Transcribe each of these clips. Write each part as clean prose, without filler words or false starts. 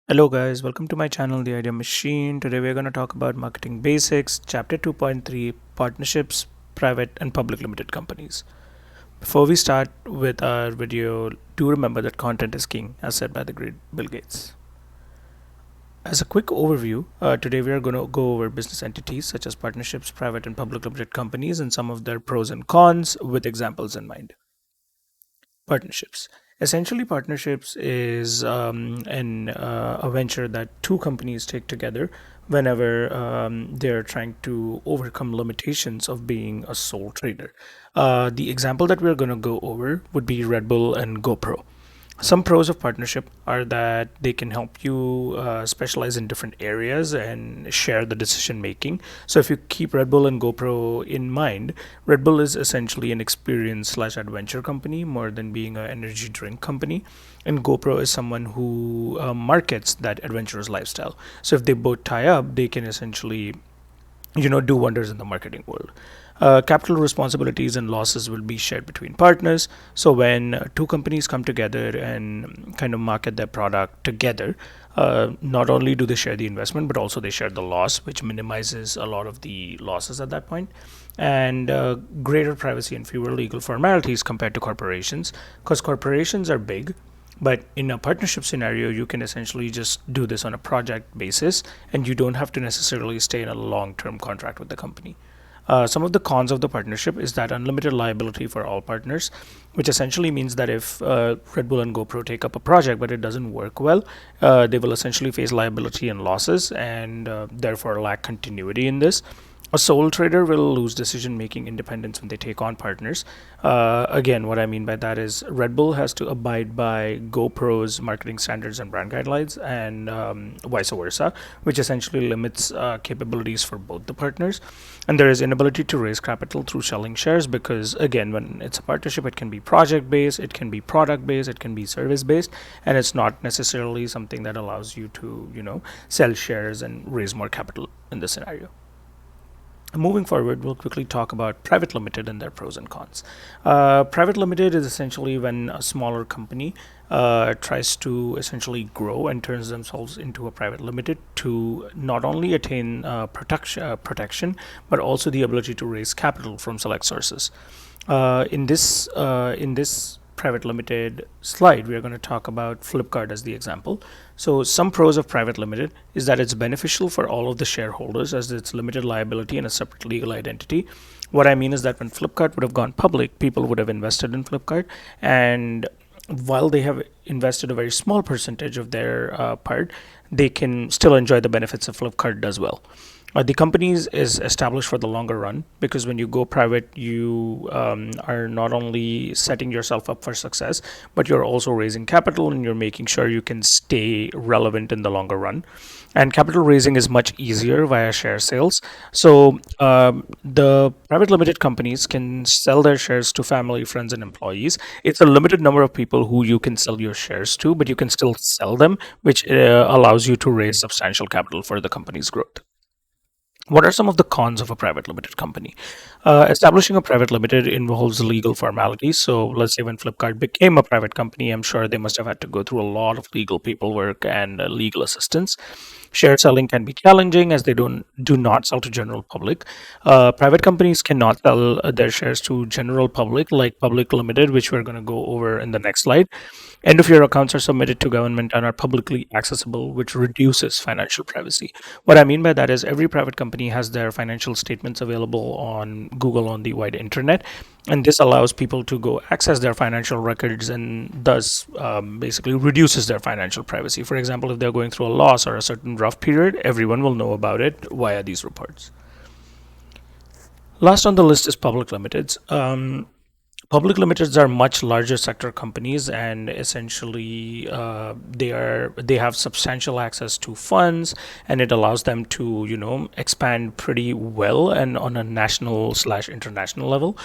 Hello guys, welcome to my channel The Idea Machine. Today we're going to talk about marketing basics, chapter 2.3, partnerships, private and public limited companies. Before we start with our video, do remember that content is king, as said by the great Bill Gates. As a quick overview, today we are going to go over business entities such as partnerships, private and public limited companies, and some of their pros and cons with examples in mind. Partnerships. Essentially, partnerships is a venture that two companies take together whenever they're trying to overcome limitations of being a sole trader. The example that we're going to go over would be Red Bull and GoPro. Some pros of partnership are that they can help you specialize in different areas and share the decision making. So if you keep Red Bull and GoPro in mind, Red Bull is essentially an experience slash adventure company more than being an energy drink company, and GoPro is someone who markets that adventurous lifestyle. So if they both tie up, they can essentially do wonders in the marketing world. Capital responsibilities and losses will be shared between partners. So when two companies come together and kind of market their product together, not only do they share the investment, but also they share the loss, which minimizes a lot of the losses at that point, and greater privacy and fewer legal formalities compared to corporations, because corporations are big. But in a partnership scenario, you can essentially just do this on a project basis, and you don't have to necessarily stay in a long term contract with the company. Some of the cons of the partnership is that unlimited liability for all partners, which essentially means that if Red Bull and GoPro take up a project but it doesn't work well, they will essentially face liability and losses and therefore lack continuity in this. A sole trader will lose decision making independence when they take on partners. Again, what I mean by that is Red Bull has to abide by GoPro's marketing standards and brand guidelines, and vice versa, which essentially limits capabilities for both the partners. And there is inability to raise capital through selling shares because, again, when it's a partnership, it can be project based, it can be product based, it can be service based, and it's not necessarily something that allows you to, sell shares and raise more capital in this scenario. Moving forward, we'll quickly talk about private limited and their pros and cons. Private limited is essentially when a smaller company tries to essentially grow and turns themselves into a private limited to not only attain protection, but also the ability to raise capital from select sources. In this private limited slide, we are going to talk about Flipkart as the example. So some pros of private limited is that it's beneficial for all of the shareholders as it's limited liability and a separate legal identity. What I mean is that when Flipkart would have gone public, people would have invested in Flipkart, and while they have invested a very small percentage of their part, they can still enjoy the benefits of Flipkart does well. The companies is established for the longer run because when you go private, you are not only setting yourself up for success, but you're also raising capital and you're making sure you can stay relevant in the longer run. And capital raising is much easier via share sales. So the private limited companies can sell their shares to family, friends, and employees. It's a limited number of people who you can sell your shares to, but you can still sell them, which allows you to raise substantial capital for the company's growth. What are some of the cons of a private limited company? Establishing a private limited involves legal formalities. So, let's say when Flipkart became a private company, I'm sure they must have had to go through a lot of legal paperwork and legal assistance. Share selling can be challenging as they do not sell to general public. Private companies cannot sell their shares to general public like public limited, which we're going to go over in the next slide. End of year accounts are submitted to government and are publicly accessible, which reduces financial privacy. What I mean by that is every private company has their financial statements available on Google on the wide internet, and this allows people to go access their financial records and thus basically reduces their financial privacy. For example, if they're going through a loss or a certain rough period, everyone will know about it via these reports. Last on the list is public limiteds. Public limiteds are much larger sector companies, and essentially they have substantial access to funds, and it allows them to expand pretty well and on a national slash international level.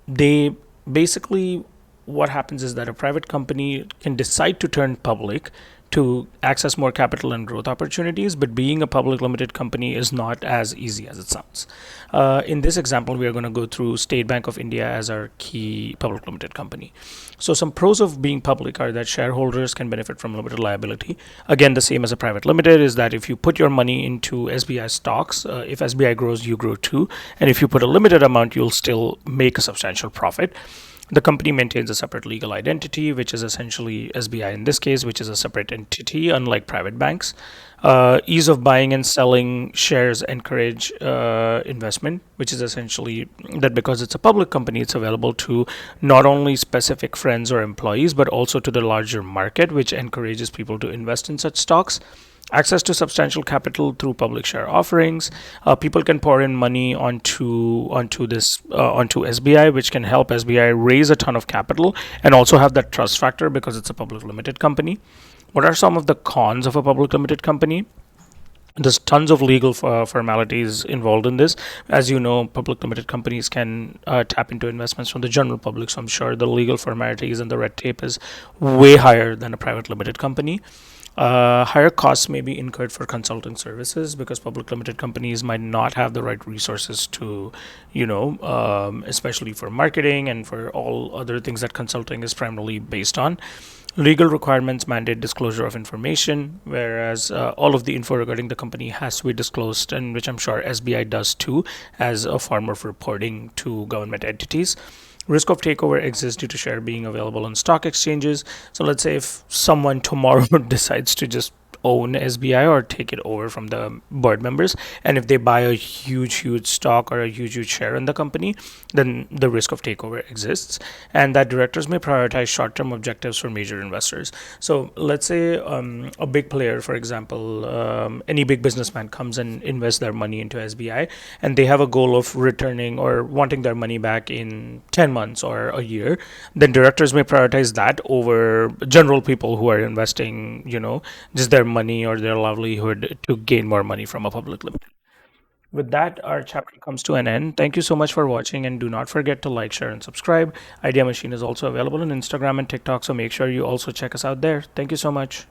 They basically, what happens is that a private company can decide to turn public to access more capital and growth opportunities, but being a public limited company is not as easy as it sounds. In this example, we are going to go through State Bank of India as our key public limited company. So some pros of being public are that shareholders can benefit from limited liability. Again, the same as a private limited is that if you put your money into SBI stocks, if SBI grows, you grow too. And if you put a limited amount, you'll still make a substantial profit. The company maintains a separate legal identity, which is essentially SBI in this case, which is a separate entity, unlike private banks. Ease of buying and selling shares encourage investment, which is essentially that because it's a public company, it's available to not only specific friends or employees, but also to the larger market, which encourages people to invest in such stocks. Access to substantial capital through public share offerings. People can pour in money onto SBI, which can help SBI raise a ton of capital and also have that trust factor because it's a public limited company. What are some of the cons of a public limited company? There's tons of legal formalities involved in this. As you know, public limited companies can tap into investments from the general public, so I'm sure the legal formalities and the red tape is way higher than a private limited company. Higher costs may be incurred for consulting services because public limited companies might not have the right resources to, especially for marketing and for all other things that consulting is primarily based on. Legal requirements mandate disclosure of information, whereas all of the info regarding the company has to be disclosed, and which I'm sure SBI does too, as a form of reporting to government entities. Risk of takeover exists due to share being available on stock exchanges. So let's say if someone tomorrow decides to just own SBI or take it over from the board members, and if they buy a huge stock or a huge share in the company, then the risk of takeover exists, and that directors may prioritize short-term objectives for major investors. So let's say a big player, for example, any big businessman comes and invests their money into SBI, and they have a goal of returning or wanting their money back in 10 months or a year, then directors may prioritize that over general people who are investing, just their money or their livelihood to gain more money from a public limited. With that, our chapter comes to an end. Thank you so much for watching, and do not forget to like, share, and subscribe. Idea Machine is also available on Instagram and TikTok, so make sure you also check us out there. Thank you so much.